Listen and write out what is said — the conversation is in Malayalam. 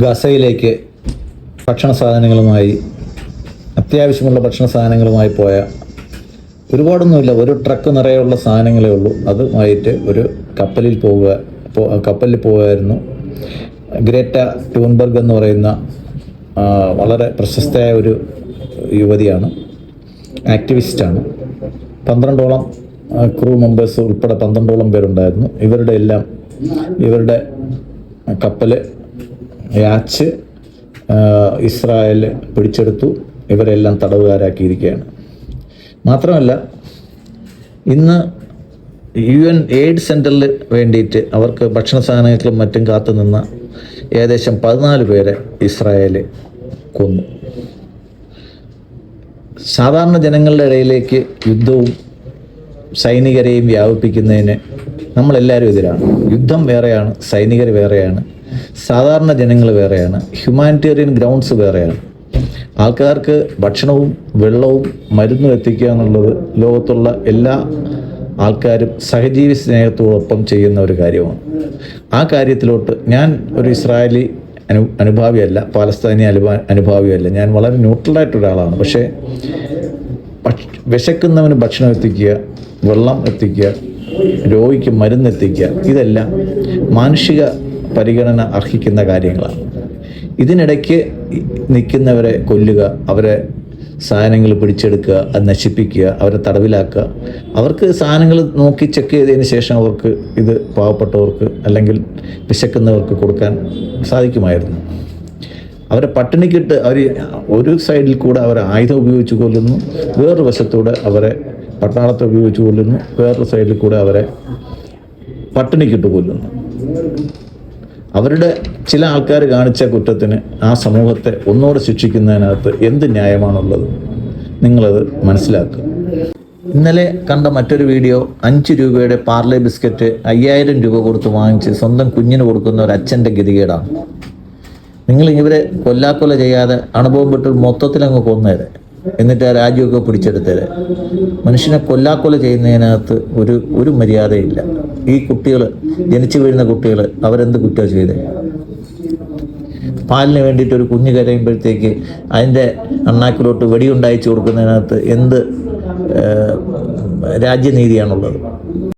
ഗസയിലേക്ക് ഭക്ഷണ സാധനങ്ങളുമായി, അത്യാവശ്യമുള്ള ഭക്ഷണ സാധനങ്ങളുമായി പോയ, ഒരുപാടൊന്നുമില്ല, ഒരു ട്രക്ക് നിറയെയുള്ള സാധനങ്ങളേ ഉള്ളൂ, അതുമായിട്ട് ഒരു കപ്പലിൽ പോകുമായിരുന്നു. ഗ്രേറ്റ ടൂൺബർഗ് എന്ന് പറയുന്ന വളരെ പ്രശസ്തയായ ഒരു യുവതിയാണ്, ആക്ടിവിസ്റ്റാണ്. 12ഓളം ക്രൂ മെമ്പേഴ്സ് ഉൾപ്പെടെ 12ഓളം പേരുണ്ടായിരുന്നു. ഇവരുടെ കപ്പൽ യാച്ച് ഇസ്രായേൽ പിടിച്ചെടുത്തു. ഇവരെല്ലാം തടവുകാരാക്കിയിരിക്കുകയാണ്. മാത്രമല്ല, ഇന്ന് UN എയ്ഡ് സെൻറ്ററിൽ വേണ്ടിയിട്ട് അവർക്ക് ഭക്ഷണ സാധനങ്ങളും മറ്റും കാത്തു നിന്ന ഏകദേശം 14 പേരെ ഇസ്രായേൽ കൊന്നു. സാധാരണ ജനങ്ങളുടെ ഇടയിലേക്ക് യുദ്ധവും സൈനികരെയും വ്യാപിപ്പിക്കുന്നതിന് നമ്മളെല്ലാവരും എതിരാണ്. യുദ്ധം വേറെയാണ്, സൈനികർ വേറെയാണ്, സാധാരണ ജനങ്ങൾ വേറെയാണ്, ഹ്യൂമാനിറ്റേറിയൻ ഗ്രൗണ്ട്സ് വേറെയാണ്. ആൾക്കാർക്ക് ഭക്ഷണവും വെള്ളവും മരുന്നും എത്തിക്കുക എന്നുള്ളത് ലോകത്തുള്ള എല്ലാ ആൾക്കാരും സഹജീവി സ്നേഹത്തോടൊപ്പം ചെയ്യുന്ന ഒരു കാര്യമാണ്. ആ കാര്യത്തിലോട്ട് ഞാൻ ഒരു ഇസ്രായേലി അനുഭാവിയല്ല, പാലസ്തീനി അനുഭാവിയല്ല. ഞാൻ വളരെ ന്യൂട്രലായിട്ടൊരാളാണ്. പക്ഷേ വിശക്കുന്നവന് ഭക്ഷണം എത്തിക്കുക, വെള്ളം എത്തിക്കുക, രോഗിക്ക് മരുന്ന് എത്തിക്കുക, ഇതെല്ലാം മാനുഷിക പരിഗണന അർഹിക്കുന്ന കാര്യങ്ങളാണ്. ഇതിനിടയ്ക്ക് നിൽക്കുന്നവരെ കൊല്ലുക, അവരെ സാധനങ്ങൾ പിടിച്ചെടുക്കുക, അത് നശിപ്പിക്കുക, അവരെ തടവിലാക്കുക. അവർക്ക് സാധനങ്ങൾ നോക്കി ചെക്ക് ചെയ്തതിന് ശേഷം അവർക്ക് ഇത് പാവപ്പെട്ടവർക്ക് അല്ലെങ്കിൽ വിശക്കുന്നവർക്ക് കൊടുക്കാൻ സാധിക്കുമായിരുന്നു. അവരെ പട്ടിണിക്കിട്ട് ഒരു സൈഡിൽ കൂടെ അവരെ ആയുധം ഉപയോഗിച്ച് കൊല്ലുന്നു, വേറൊരു വശത്തൂടെ അവരെ പട്ടാളത്തെ ഉപയോഗിച്ച് കൊല്ലുന്നു, വേറൊരു സൈഡിൽ കൂടെ അവരെ പട്ടിണിക്കിട്ട് കൊല്ലുന്നു. അവരുടെ ചില ആൾക്കാർ കാണിച്ച കുറ്റത്തിന് ആ സമൂഹത്തെ ഒന്നുകൂടെ ശിക്ഷിക്കുന്നതിനകത്ത് എന്ത് ന്യായമാണുള്ളത്? നിങ്ങളത് മനസ്സിലാക്കുക. ഇന്നലെ കണ്ട മറ്റൊരു വീഡിയോ, 5 രൂപയുടെ പാർലെ ബിസ്ക്കറ്റ് 5000 രൂപ കൊടുത്ത് വാങ്ങിച്ച് സ്വന്തം കുഞ്ഞിന് കൊടുക്കുന്ന ഒരു അച്ഛൻ്റെ ഗതികേടാണ്. നിങ്ങൾ ഇവരെ കൊല്ലാക്കൊല ചെയ്യാതെ അണുബോംബിട്ട് മൊത്തത്തിലങ്ങ് കൊന്നേരെ, എന്നിട്ട് ആ രാജ്യമൊക്കെ പിടിച്ചെടുത്തേരെ. മനുഷ്യനെ കൊല്ലാക്കൊല ചെയ്യുന്നതിനകത്ത് ഒരു മര്യാദയില്ല. ഈ കുട്ടികൾ, ജനിച്ചു വീഴുന്ന കുട്ടികൾ, അവരെന്ത് കുറ്റം ചെയ്തേ? പാലിന് വേണ്ടിയിട്ട് ഒരു കുഞ്ഞ് കരയുമ്പോഴത്തേക്ക് അതിൻ്റെ അണ്ണാക്കിലോട്ട് വെടിയുണ്ടായിച്ചു കൊടുക്കുന്നതിനകത്ത് എന്ത് രാജ്യനീതിയാണുള്ളത്?